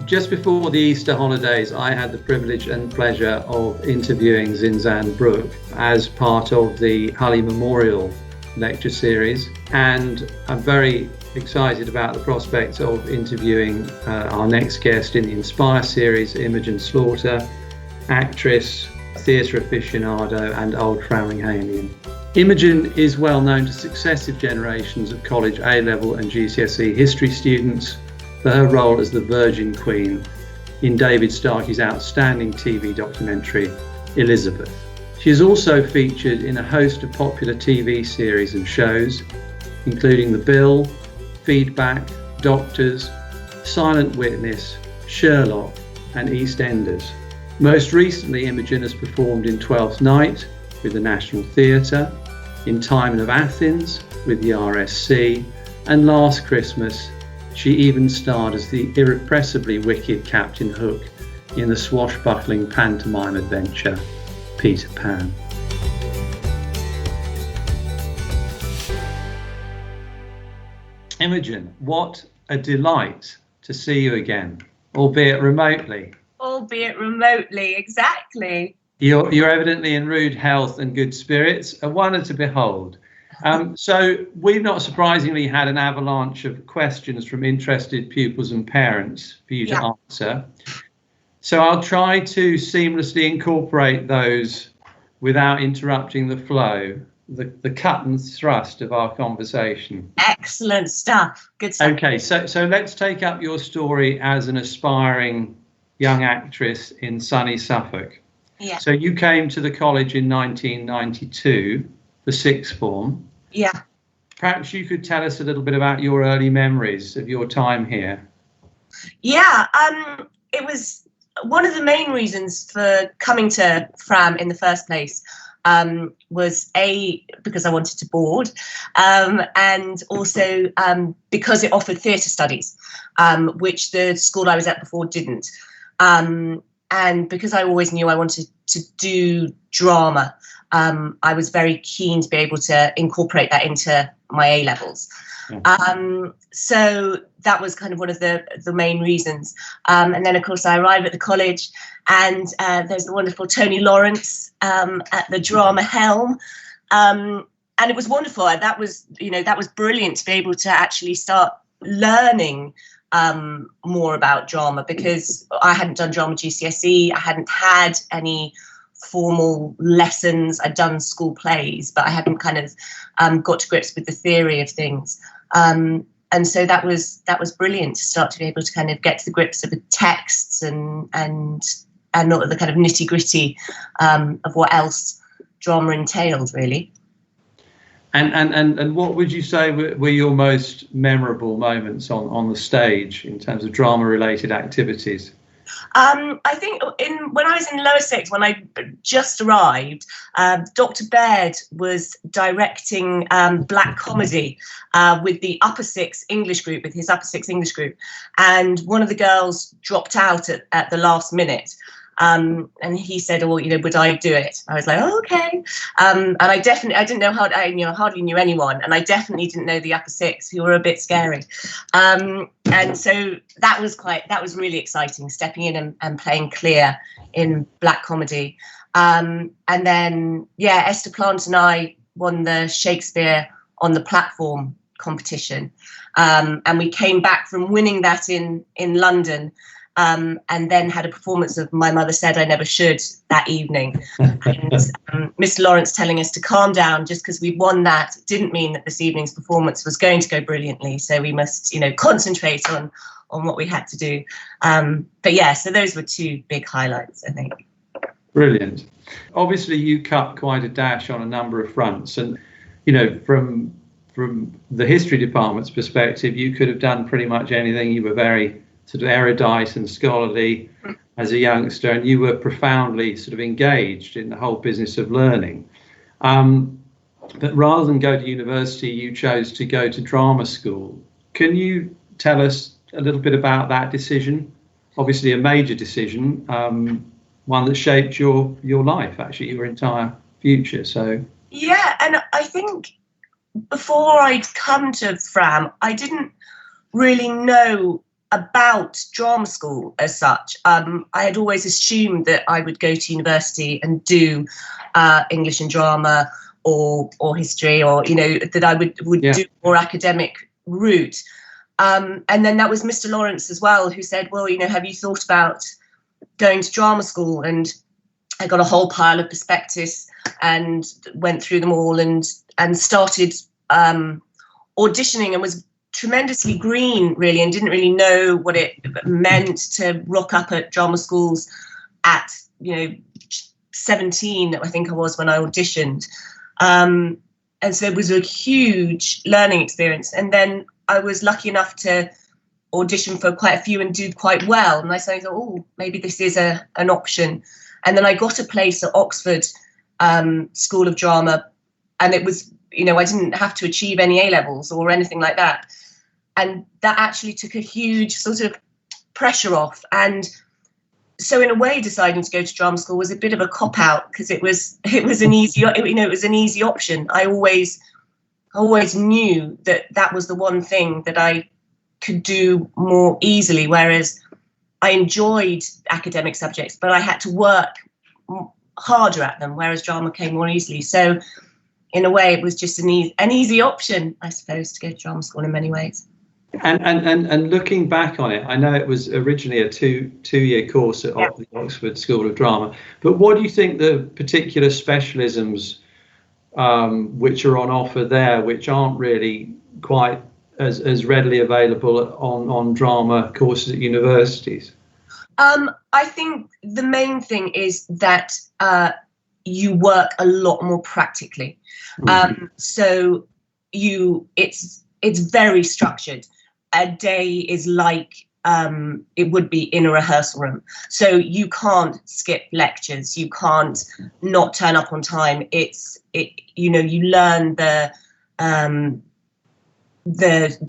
Just before the Easter holidays, I had the privilege and pleasure of interviewing Zinzan Brooke as part of the Hulley Memorial lecture series, and I'm very excited about the prospect of interviewing our next guest in the Inspire series, Imogen Slaughter, actress, theatre aficionado and Old Framlinghamian. Imogen is well known to successive generations of college A-level and GCSE history students for her role as the Virgin Queen in David Starkey's outstanding TV documentary, Elizabeth. She is also featured in a host of popular TV series and shows, including The Bill, Feedback, Doctors, Silent Witness, Sherlock and Eastenders. Most recently, Imogen has performed in Twelfth Night with the National Theatre, in Timon of Athens with the RSC, and last Christmas she even starred as the irrepressibly wicked Captain Hook in the swashbuckling pantomime adventure, Peter Pan. Imogen, what a delight to see you again, albeit remotely. Albeit remotely, exactly. You're evidently in rude health and good spirits, a wonder to behold. So we've not surprisingly had an avalanche of questions from interested pupils and parents for you to answer. So I'll try to seamlessly incorporate those without interrupting the flow, the cut and thrust of our conversation. Excellent stuff. Good stuff. Okay, so let's take up your story as an aspiring young actress in sunny Suffolk. Yeah. So you came to the college in 1992 for sixth form. Yeah. Perhaps you could tell us a little bit about your early memories of your time here. Yeah, it was one of the main reasons for coming to Fram in the first place. Was because I wanted to board, and also because it offered theatre studies, which the school I was at before didn't. And because I always knew I wanted to do drama, I was very keen to be able to incorporate that into my A-levels. So that was kind of one of the main reasons. And then, of course, I arrived at the college, and there's the wonderful Tony Lawrence at the drama helm. And it was wonderful. That was brilliant to be able to actually start learning more about drama, because I hadn't done drama GCSE. I hadn't had any formal lessons. I'd done school plays, but I hadn't kind of got to grips with the theory of things. And so that was brilliant to start to be able to kind of get to the grips of the texts and not the kind of nitty gritty of what else drama entailed, really. And what would you say were your most memorable moments on the stage in terms of drama related activities? I think when I was in lower sixth, when I just arrived, Dr. Baird was directing black comedy with the upper sixth English group, with his upper sixth English group, and one of the girls dropped out at the last minute. And he said, "Oh, would I do it?" I was like, "Oh, okay." And I didn't know I hardly knew anyone, and I definitely didn't know the upper six, who were a bit scary. And so that was really exciting, stepping in and playing Clear in black comedy. And then, Esther Plant and I won the Shakespeare on the Platform competition, and we came back from winning that in London. And then had a performance of My Mother Said I Never Should that evening. And Miss Lawrence telling us to calm down, just because we won that didn't mean that this evening's performance was going to go brilliantly. So we must, concentrate on what we had to do. But yeah, so those were two big highlights, I think. Brilliant. Obviously, you cut quite a dash on a number of fronts. And, from the history department's perspective, you could have done pretty much anything. You were very sort of erudite and scholarly as a youngster, and you were profoundly sort of engaged in the whole business of learning. But rather than go to university, you chose to go to drama school. Can you tell us a little bit about that decision? Obviously a major decision, one that shaped your life, actually, your entire future. So yeah, and I think before I'd come to Fram, I didn't really know about drama school as such. I had always assumed that I would go to university and do English and drama or history, or that I would do more academic route. And then that was Mr. Lawrence as well, who said, well, have you thought about going to drama school? And I got a whole pile of prospectus and went through them all and started auditioning, and was tremendously green, really, and didn't really know what it meant to rock up at drama schools at 17, I think I was, when I auditioned. And so it was a huge learning experience. And then I was lucky enough to audition for quite a few and do quite well. And I suddenly thought, oh, maybe this is an option. And then I got a place at Oxford School of Drama, and it was, I didn't have to achieve any A-levels or anything like that. And that actually took a huge sort of pressure off. And so in a way, deciding to go to drama school was a bit of a cop-out, because it was an easy, it was an easy option. I always knew that was the one thing that I could do more easily, whereas I enjoyed academic subjects, but I had to work harder at them, whereas drama came more easily. So in a way, it was just an easy option, I suppose, to go to drama school in many ways. And looking back on it, I know it was originally a two-year course at the Oxford School of Drama, but what do you think the particular specialisms which are on offer there, which aren't really quite as readily available on drama courses at universities? I think the main thing is that you work a lot more practically. So it's very structured. A day is like it would be in a rehearsal room. So you can't skip lectures. You can't not turn up on time. You learn the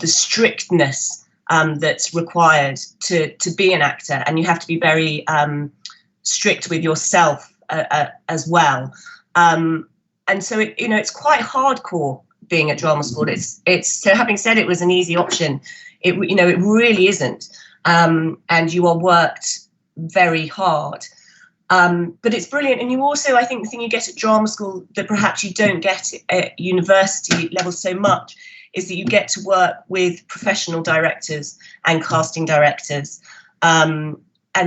strictness that's required to be an actor, and you have to be very strict with yourself as well. And so it's quite hardcore being at drama school. It's so, having said it was an easy option, it really isn't, and you are worked very hard, but it's brilliant. And you also, I think the thing you get at drama school that perhaps you don't get at university level so much is that you get to work with professional directors and casting directors, and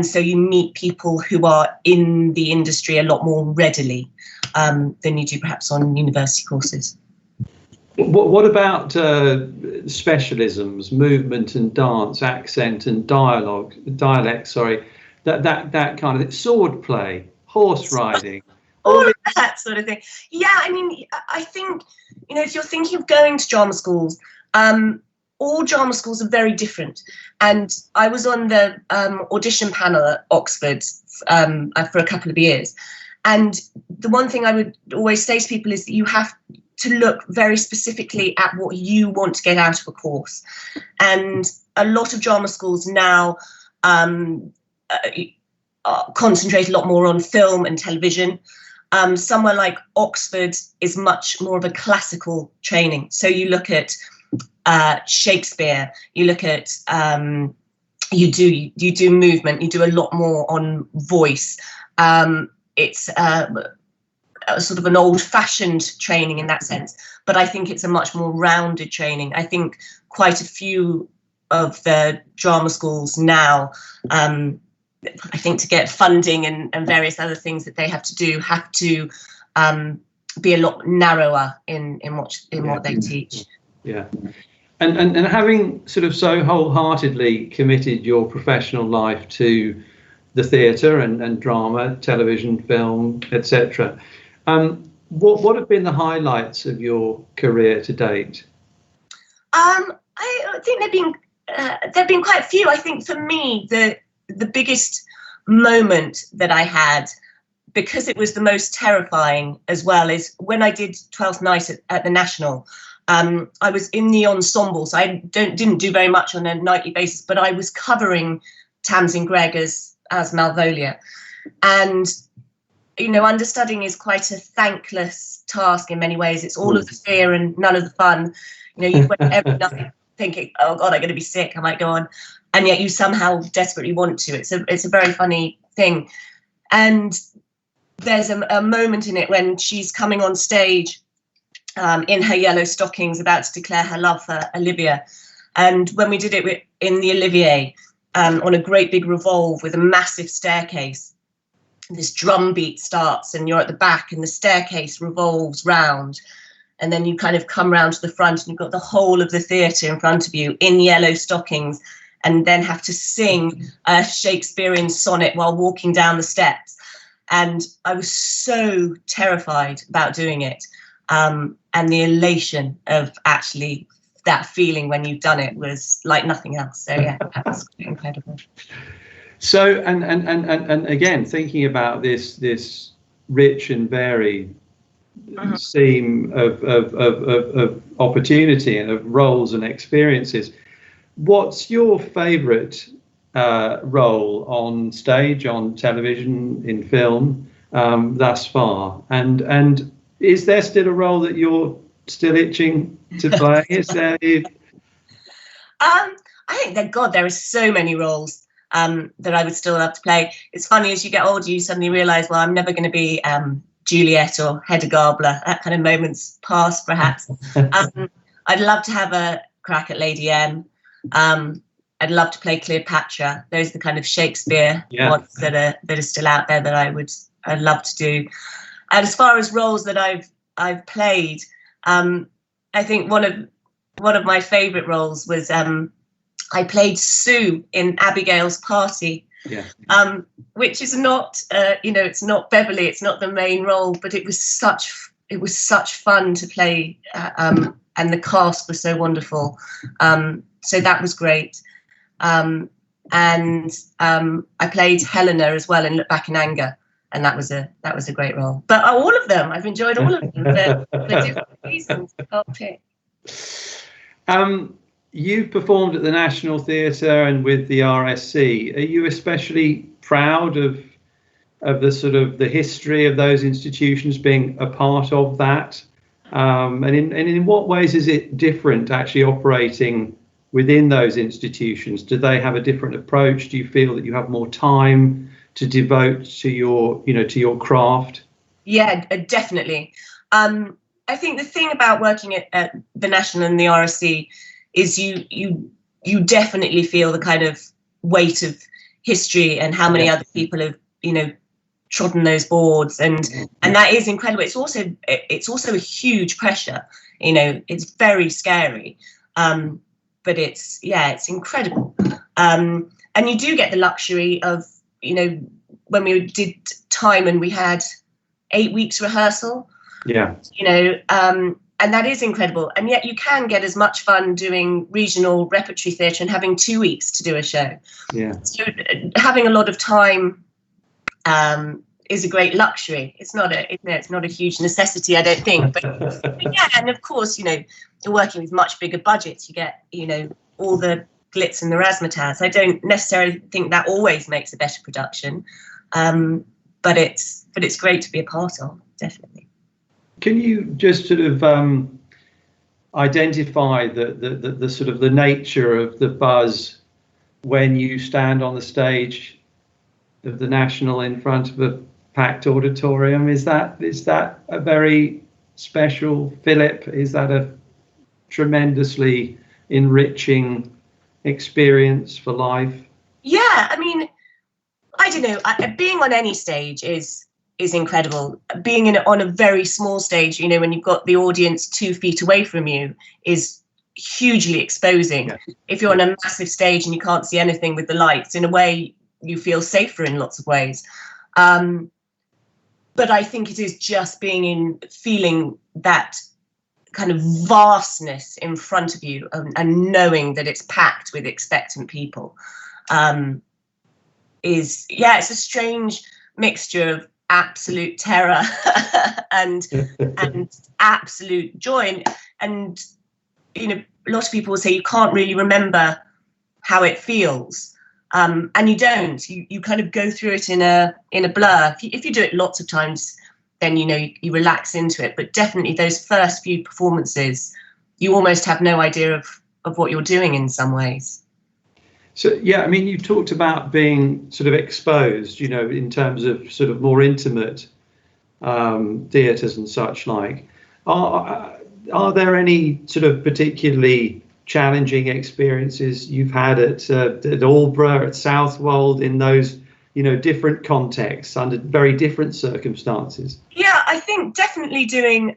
so you meet people who are in the industry a lot more readily than you do perhaps on university courses. What about specialisms, movement and dance, accent and dialect? Sorry, that kind of sword play, horse riding, all of that sort of thing. Yeah, I mean, I think if you're thinking of going to drama schools, all drama schools are very different. And I was on the audition panel at Oxford for a couple of years, and the one thing I would always say to people is that you have to look very specifically at what you want to get out of a course. And a lot of drama schools now concentrate a lot more on film and television. Somewhere like Oxford is much more of a classical training. So you look at Shakespeare, you look at you do movement, you do a lot more on voice. It's sort of an old-fashioned training in that sense, but I think it's a much more rounded training. I think quite a few of the drama schools now, I think to get funding and various other things that they have to do, have to be a lot narrower in what they teach. Yeah. And having sort of so wholeheartedly committed your professional life to the theatre and drama, television, film, etc., what have been the highlights of your career to date? I think there've been quite a few. I think for me, the biggest moment that I had, because it was the most terrifying as well, is when I did 12th Night at the National. I was in the ensemble, so I didn't do very much on a nightly basis, but I was covering Tamsin Greig as Malvolia. And understudying is quite a thankless task in many ways. It's all of the fear and none of the fun. You went every night thinking, oh God, I'm going to be sick, I might go on. and yet you somehow desperately want to. It's a very funny thing. And there's a moment in it when she's coming on stage in her yellow stockings, about to declare her love for Olivia. And when we did it in the Olivier, on a great big revolve with a massive staircase, this drum beat starts and you're at the back and the staircase revolves round. And then you kind of come round to the front and you've got the whole of the theatre in front of you in yellow stockings, and then have to sing a Shakespearean sonnet while walking down the steps. And I was so terrified about doing it. And the elation of actually that feeling when you've done it was like nothing else. So yeah, that was incredible. So, and again, thinking about this rich and varied seam of opportunity and of roles and experiences, what's your favourite role on stage, on television, in film thus far? And is there still a role that you're still itching to play? Is there? I think that there are so many roles that I would still love to play. It's funny, as you get older, you suddenly realise, well, I'm never going to be Juliet or Hedda Gabler. That kind of moment's past, perhaps. I'd love to have a crack at Lady M. I'd love to play Cleopatra. Those are the kind of Shakespeare ones that are still out there that I'd love to do. And as far as roles that I've played, I think one of my favourite roles was I played Sue in Abigail's Party, which is not it's not Beverly, it's not the main role, but it was such fun to play, and the cast was so wonderful. So that was great. And I played Helena as well in Look Back in Anger, and that was a great role. But all of them, I've enjoyed all of them for different reasons. I can't pick. You've performed at the National Theatre and with the RSC. Are you especially proud of the sort of the history of those institutions, being a part of that? And in what ways is it different actually operating within those institutions? Do they have a different approach? Do you feel that you have more time to devote to your craft? Yeah, definitely. I think the thing about working at the National and the RSC is you definitely feel the kind of weight of history and how many other people have trodden those boards, and that is incredible. It's also a huge pressure. It's very scary, but it's incredible. And you do get the luxury of when we did Timon, we had 8 weeks rehearsal. And that is incredible. And yet you can get as much fun doing regional repertory theatre and having 2 weeks to do a show. So having a lot of time is a great luxury. It's not a huge necessity, I don't think. But yeah, and of course, you're working with much bigger budgets. You get, all the glitz and the razzmatazz. I don't necessarily think that always makes a better production, but it's great to be a part of, definitely. Can you just sort of identify the sort of the nature of the buzz when you stand on the stage of the National in front of a packed auditorium? Is that a very special fillip? Is that a tremendously enriching experience for life? Yeah, I mean, I don't know. Being on any stage is incredible. Being on a very small stage, when you've got the audience 2 feet away from you, is hugely exposing. If you're on a massive stage and you can't see anything with the lights, in a way you feel safer in lots of ways. But I think it is just feeling that kind of vastness in front of you, and knowing that it's packed with expectant people, it's a strange mixture of absolute terror and absolute joy, and a lot of people will say you can't really remember how it feels, and you don't. You kind of go through it in a blur. If you do it lots of times, then you relax into it. But definitely those first few performances, you almost have no idea of what you're doing in some ways. So, yeah, I mean, you talked about being sort of exposed, you know, in terms of sort of more intimate theatres and such like. Are there any sort of particularly challenging experiences you've had at Aldborough, at Southwold, in those, you know, different contexts under very different circumstances? Yeah, I think definitely doing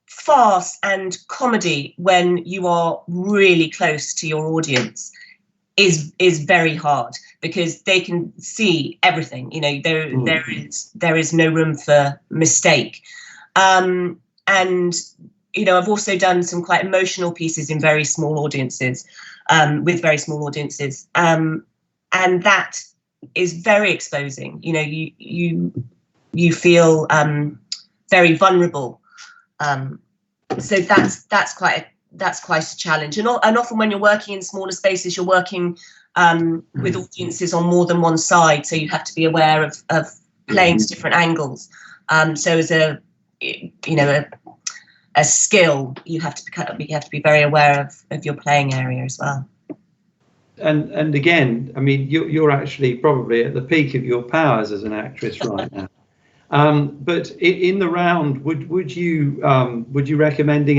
farce and comedy when you are really close to your audience is very hard, because they can see everything. You know, there is no room for mistake. And you know, I've also done some quite emotional pieces in very small audiences, with very small audiences, and that is very exposing. You know, you feel very vulnerable. So that's quite a challenge. And often when you're working in smaller spaces, you're working with audiences on more than one side, so you have to be aware of playing to different angles. So as a skill, you have to be very aware of your playing area as well. And again, I mean, you're actually probably at the peak of your powers as an actress right now. But in the round, would you recommend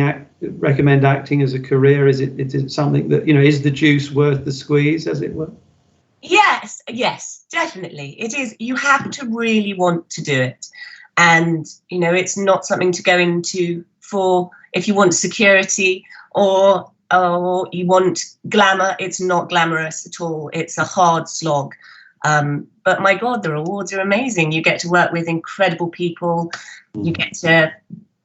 acting as a career? Is it something that, you know, is the juice worth the squeeze, as it were? Yes, definitely. It is. You have to really want to do it. And, you know, it's not something to go into for if you want security or you want glamour. It's not glamorous at all. It's a hard slog. But my God, the rewards are amazing. You get to work with incredible people. You get to,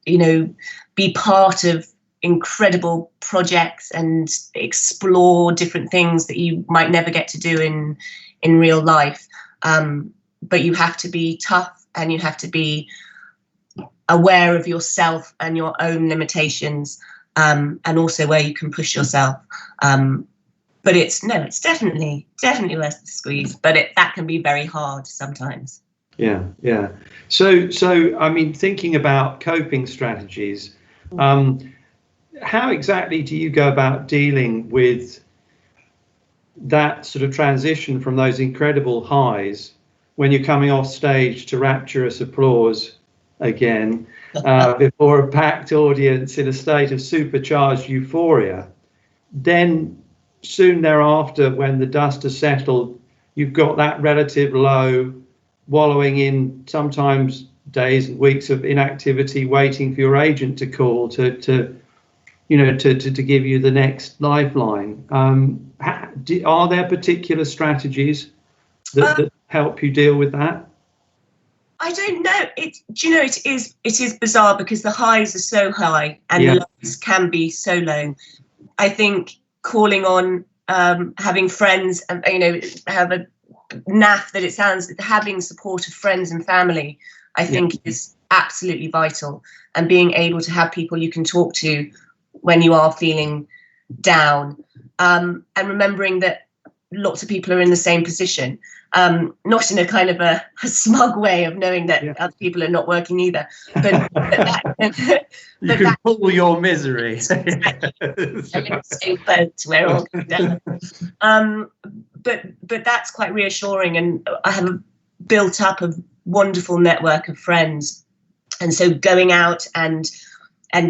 you know, be part of incredible projects and explore different things that you might never get to do in real life. But you have to be tough, and you have to be aware of yourself and your own limitations, and also where you can push yourself. But it's definitely worth the squeeze. But that can be very hard sometimes. Yeah. So I mean, thinking about coping strategies, how exactly do you go about dealing with that sort of transition from those incredible highs when you're coming off stage to rapturous applause again before a packed audience in a state of supercharged euphoria? Then soon thereafter, when the dust has settled, you've got that relative low, wallowing in sometimes days and weeks of inactivity, waiting for your agent to call to give you the next lifeline. Are there particular strategies that help you deal with that? I don't know. It is bizarre, because the highs are so high and the lows can be so low. I think calling on having friends, and have a naff that it sounds, having supportive friends and family, I think is absolutely vital, and being able to have people you can talk to when you are feeling down, and remembering that lots of people are in the same position, not in a kind of a smug way of knowing that other people are not working either, but you can pull your misery. We're all down. But that's quite reassuring, and I have built up a wonderful network of friends, and so going out and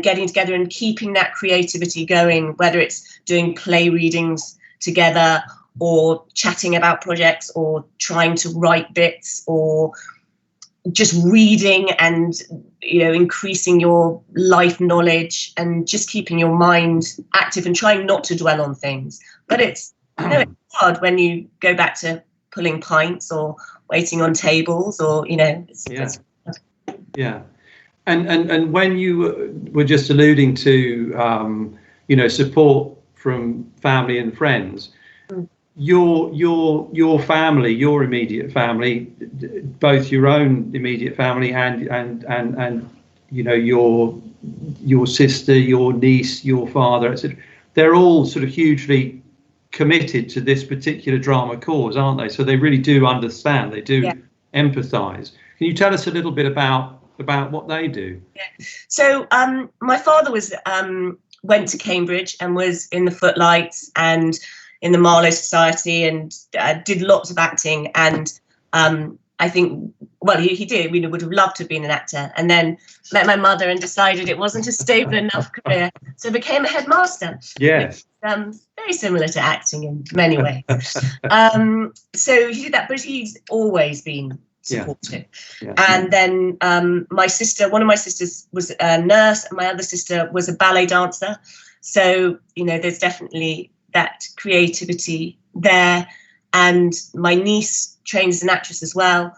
getting together and keeping that creativity going, whether it's doing play readings together or chatting about projects or trying to write bits or just reading and, increasing your life knowledge and just keeping your mind active and trying not to dwell on things. But it's hard when you go back to pulling pints or waiting on tables or, Yeah. And when you were just alluding to, support from family and friends, your family, your immediate family, both your own immediate family and your sister, your niece, your father, etc., they're all sort of hugely committed to this particular drama cause, aren't they? So they really do understand, they do empathise. Can you tell us a little bit about what they do? So my father went to Cambridge and was in the Footlights, and in the Marlowe Society and did lots of acting. And I think, well, he did. We would have loved to have been an actor, and then met my mother and decided it wasn't a stable enough career, so became a headmaster. Yes. Very similar to acting in many ways. So he did that, but he's always been supportive. Yeah. And then one of my sisters was a nurse, and my other sister was a ballet dancer. So, there's definitely that creativity there. And my niece trains as an actress as well.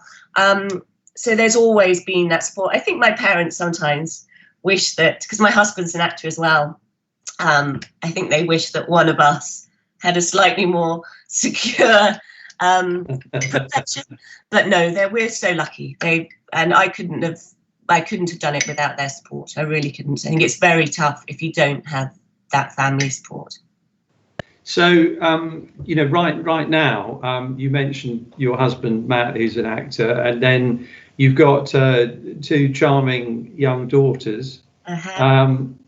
So there's always been that support. I think my parents sometimes wish that, because my husband's an actor as well, I think they wish that one of us had a slightly more secure protection. But no, we're so lucky. I couldn't have done it without their support. I really couldn't. I think it's very tough if you don't have that family support. So, right now, you mentioned your husband, Matt, who's an actor, and then you've got two charming young daughters, and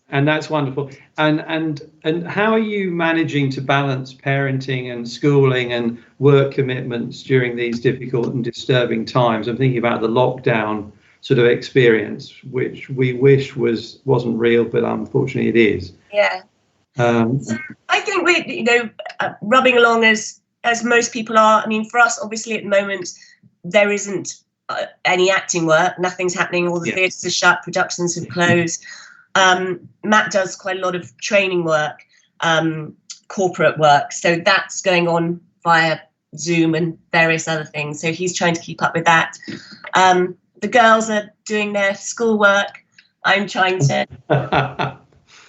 that's wonderful. And how are you managing to balance parenting and schooling and work commitments during these difficult and disturbing times? I'm thinking about the lockdown sort of experience, which we wish wasn't real, but unfortunately it is. Yeah. I think we're, rubbing along as most people are. I mean, for us, obviously, at the moment, there isn't any acting work. Nothing's happening. All the theatres are shut. Productions have closed. Matt does quite a lot of training work, corporate work. So that's going on via Zoom and various other things. So he's trying to keep up with that. The girls are doing their schoolwork. I'm trying to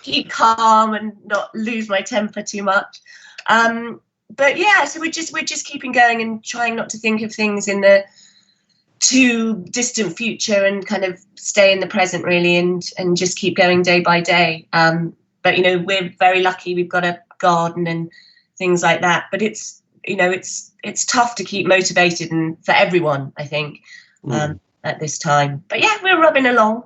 keep calm and not lose my temper too much. But yeah, so we're just keeping going and trying not to think of things in the too distant future and kind of stay in the present really and just keep going day by day. But we're very lucky. We've got a garden and things like that. But it's tough to keep motivated and for everyone, I think, at this time. But yeah, we're rubbing along.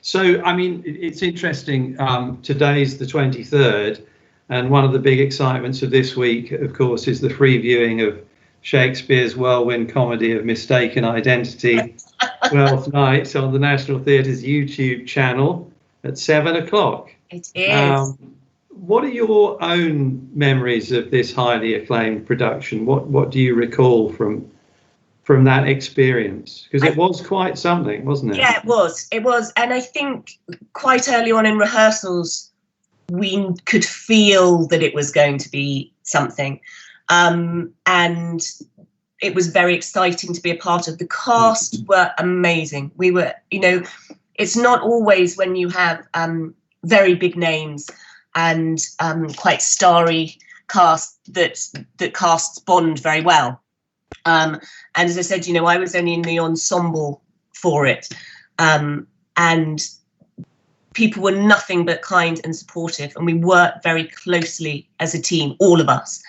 So, I mean, it's interesting. Today's the 23rd, and one of the big excitements of this week, of course, is the free viewing of Shakespeare's whirlwind comedy of Mistaken Identity, Twelfth Night, on the National Theatre's YouTube channel at 7 o'clock. It is. What are your own memories of this highly acclaimed production? What do you recall from that experience? Because it was quite something, wasn't it? Yeah, it was. And I think quite early on in rehearsals, we could feel that it was going to be something. And it was very exciting to be a part of. The cast were amazing. We were, it's not always when you have very big names and quite starry cast that casts bond very well. And as I said, I was only in the ensemble for it. And people were nothing but kind and supportive. And we worked very closely as a team, all of us.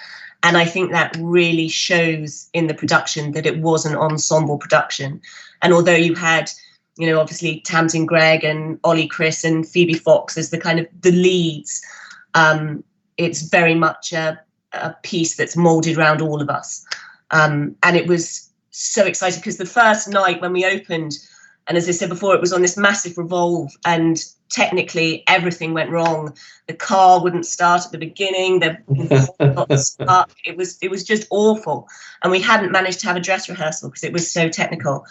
And I think that really shows in the production that it was an ensemble production. And although you had, obviously Tamsin Greig and Ollie Chris and Phoebe Fox as the kind of the leads, it's very much a piece that's molded around all of us. And it was so exciting because the first night when we opened, and as I said before, it was on this massive revolve and technically everything went wrong. The car wouldn't start at the beginning. Got stuck. It was just awful. And we hadn't managed to have a dress rehearsal because it was so technical.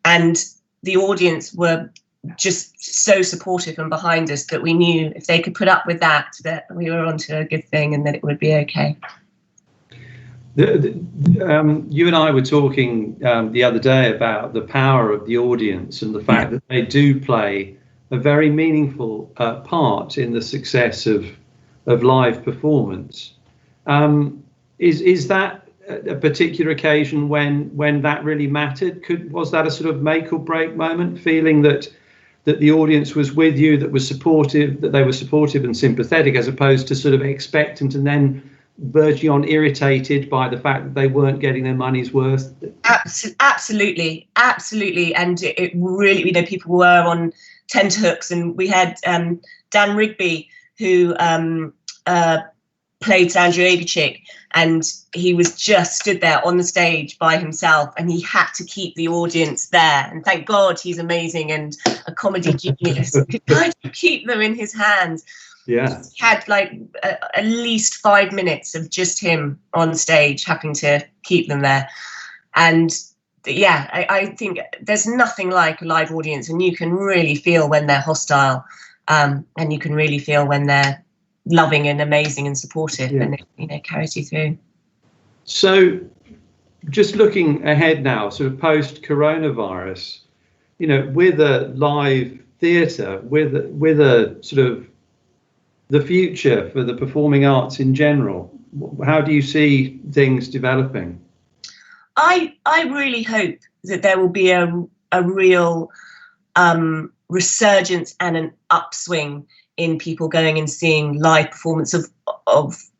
And the audience were just so supportive and behind us that we knew if they could put up with that we were onto a good thing and that it would be okay. You and I were talking the other day about the power of the audience and the fact that they do play a very meaningful part in the success of live performance. Is that a particular occasion when that really mattered? Was that a sort of make or break moment, feeling that the audience was with you, that they were supportive and sympathetic, as opposed to sort of expectant and then verging on irritated by the fact that they weren't getting their money's worth? Absolutely. And it really, people were on tenterhooks, and we had Dan Rigby, who played Sandro Abichik, and he was just stood there on the stage by himself, and he had to keep the audience there. And thank God he's amazing and a comedy genius. He could kind of keep them in his hands. Yeah. He had like at least 5 minutes of just him on stage, having to keep them there. And yeah, I think there's nothing like a live audience, and you can really feel when they're hostile, and you can really feel when they're loving and amazing and supportive, and it carries you through. So just looking ahead now, sort of post coronavirus, with a live theatre, with a sort of the future for the performing arts in general, how do you see things developing? I really hope that there will be a real resurgence and an upswing in people going and seeing live performance of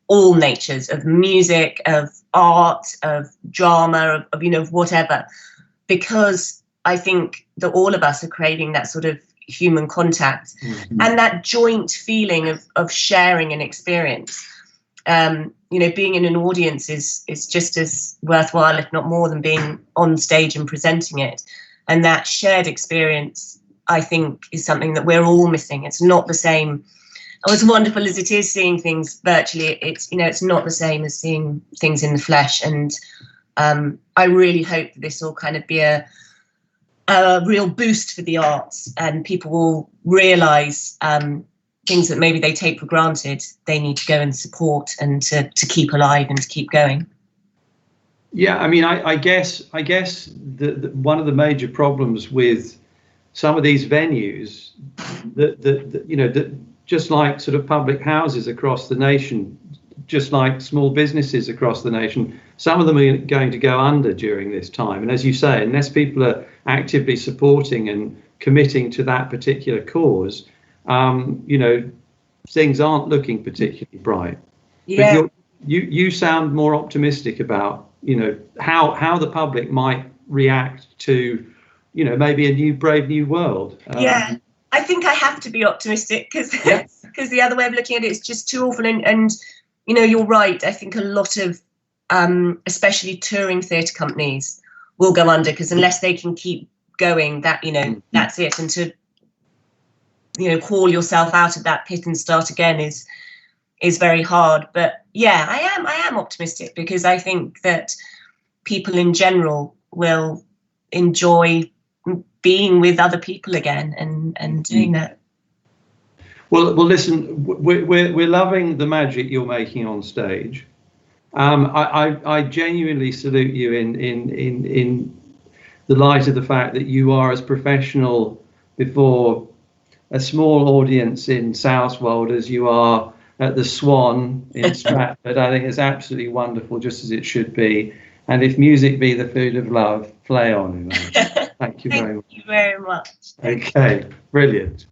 all natures, of music, of art, of drama, of whatever, because I think that all of us are craving that sort of human contact, and that joint feeling of sharing an experience. Being in an audience is just as worthwhile, if not more, than being on stage and presenting it. And that shared experience, I think, is something that we're all missing. It's not the same. As wonderful as it is seeing things virtually, it's not the same as seeing things in the flesh. And I really hope that this will kind of be a real boost for the arts, and people will realise things that maybe they take for granted, they need to go and support and to keep alive and to keep going. Yeah, I mean, I guess the one of the major problems with some of these venues, that just like sort of public houses across the nation, just like small businesses across the nation, some of them are going to go under during this time. And as you say, unless people are actively supporting and committing to that particular cause, things aren't looking particularly bright. Yeah. But you sound more optimistic about, how the public might react to, maybe a brave new world. Yeah, I think I have to be optimistic, because the other way of looking at it is just too awful. And you're right. I think a lot of, especially touring theatre companies, will go under, because unless they can keep going, that's it. And to call yourself out of that pit and start again is very hard. But yeah, I am optimistic, because I think that people in general will enjoy being with other people again and doing that. Well, listen, we're loving the magic you're making on stage. I genuinely salute you in the light of the fact that you are as professional before a small audience in Southwold as you are at the Swan in Stratford. I think it's absolutely wonderful, just as it should be. And if music be the food of love, play on. Thank you very much. Thank you very much. Okay, brilliant.